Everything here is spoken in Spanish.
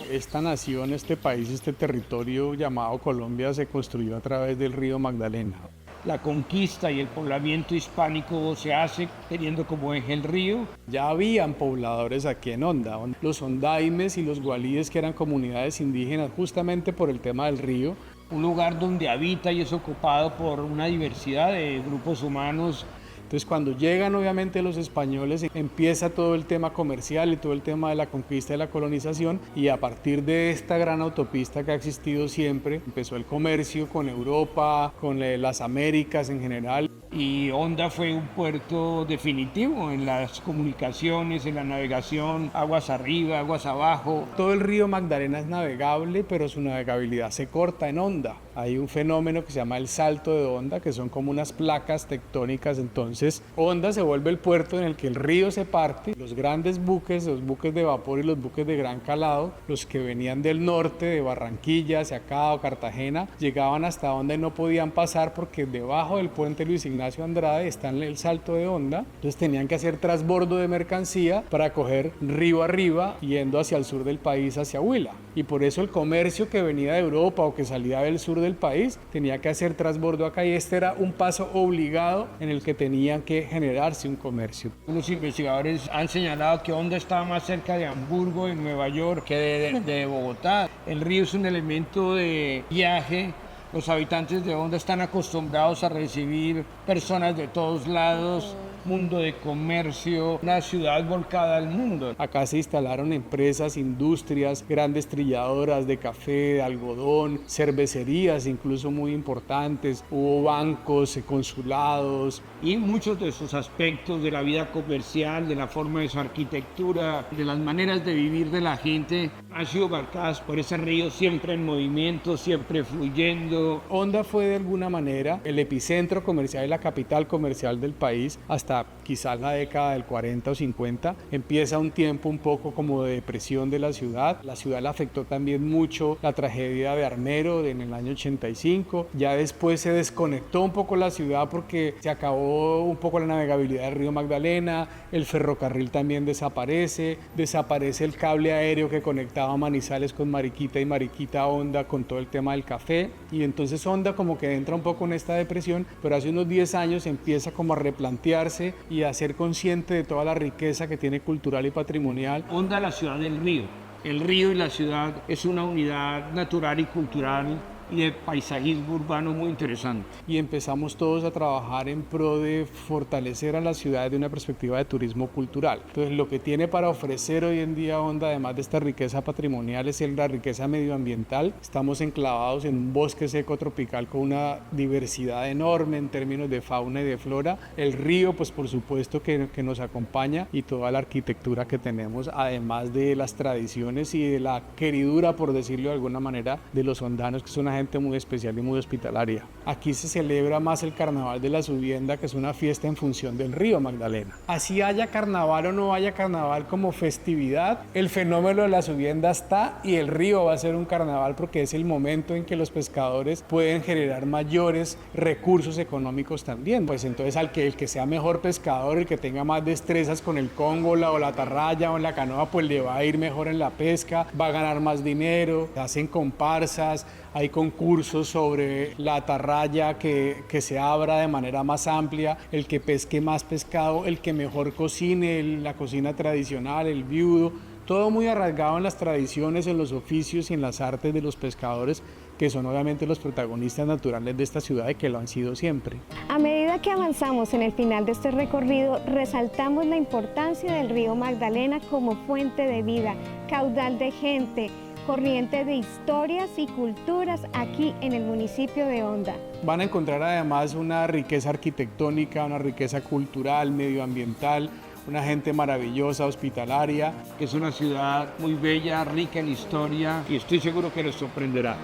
Esta nación, este país, este territorio llamado Colombia se construyó a través del río Magdalena. La conquista y el poblamiento hispánico se hace teniendo como eje el río. Ya habían pobladores aquí en Honda, los ondaimes y los gualíes, que eran comunidades indígenas justamente por el tema del río. Un lugar donde habita y es ocupado por una diversidad de grupos humanos. Entonces, cuando llegan obviamente los españoles, empieza todo el tema comercial y todo el tema de la conquista y la colonización, y a partir de esta gran autopista que ha existido siempre, empezó el comercio con Europa, con las Américas en general. Y Honda fue un puerto definitivo en las comunicaciones, en la navegación, aguas arriba, aguas abajo. Todo el río Magdalena es navegable, pero su navegabilidad se corta en Honda. Hay un fenómeno que se llama el salto de Honda, que son como unas placas tectónicas. Entonces, Honda se vuelve el puerto en el que el río se parte. Los grandes buques, los buques de vapor y los buques de gran calado, los que venían del norte, de Barranquilla, hacia acá o Cartagena, llegaban hasta Honda y no podían pasar porque debajo del puente Luis Ignacio Andrade está el salto de Honda. Entonces tenían que hacer transbordo de mercancía para coger río arriba, yendo hacia el sur del país, hacia Huila. Y por eso el comercio que venía de Europa o que salía del sur del país tenía que hacer transbordo acá, y este era un paso obligado en el que tenían que generarse un comercio. Los investigadores han señalado que Honda estaba más cerca de Hamburgo, en Nueva York, que de Bogotá. El río es un elemento de viaje. Los habitantes de Honda están acostumbrados a recibir personas de todos lados, mundo de comercio, una ciudad volcada al mundo. Acá se instalaron empresas, industrias, grandes trilladoras de café, de algodón, cervecerías incluso muy importantes, hubo bancos, consulados. Y muchos de esos aspectos de la vida comercial, de la forma de su arquitectura, de las maneras de vivir de la gente, han sido marcadas por ese río siempre en movimiento, siempre fluyendo. Honda fue de alguna manera el epicentro comercial y la capital comercial del país hasta quizás la década del 40 o 50. Empieza un tiempo un poco como de depresión de la ciudad. La ciudad le afectó también mucho la tragedia de Armero en el año 85. Ya después se desconectó un poco la ciudad porque se acabó un poco la navegabilidad del río Magdalena, el ferrocarril también desaparece el cable aéreo que conectaba Manizales con Mariquita y Mariquita a Honda con todo el tema del café, y entonces Honda como que entra un poco en esta depresión, pero hace unos 10 años empieza como a replantearse y a ser consciente de toda la riqueza que tiene cultural y patrimonial. Honda, la ciudad del río. El río y la ciudad es una unidad natural y cultural y de paisajismo urbano muy interesante. Y empezamos todos a trabajar en pro de fortalecer a la ciudad desde una perspectiva de turismo cultural. Entonces, lo que tiene para ofrecer hoy en día Honda, además de esta riqueza patrimonial, es la riqueza medioambiental. Estamos enclavados en un bosque seco tropical con una diversidad enorme en términos de fauna y de flora. El río, pues por supuesto que nos acompaña, y toda la arquitectura que tenemos, además de las tradiciones y de la queridura, por decirlo de alguna manera, de los hondanos, que es una gente muy especial y muy hospitalaria. Aquí se celebra más el Carnaval de la Subienda, que es una fiesta en función del río Magdalena. Así haya carnaval o no haya carnaval como festividad, el fenómeno de la Subienda está, y el río va a ser un carnaval porque es el momento en que los pescadores pueden generar mayores recursos económicos también. Pues entonces el que sea mejor pescador, el que tenga más destrezas con el cóngola o la atarraya o en la canoa, pues le va a ir mejor en la pesca, va a ganar más dinero, hacen comparsas, hay concursos sobre la atarraya que se abra de manera más amplia, el que pesque más pescado, el que mejor cocine, la cocina tradicional, el viudo, todo muy arraigado en las tradiciones, en los oficios y en las artes de los pescadores, que son obviamente los protagonistas naturales de esta ciudad y que lo han sido siempre. A medida que avanzamos en el final de este recorrido, resaltamos la importancia del río Magdalena como fuente de vida, caudal de gente, corriente de historias y culturas aquí en el municipio de Honda. Van a encontrar además una riqueza arquitectónica, una riqueza cultural, medioambiental, una gente maravillosa, hospitalaria. Es una ciudad muy bella, rica en historia, y estoy seguro que les sorprenderá.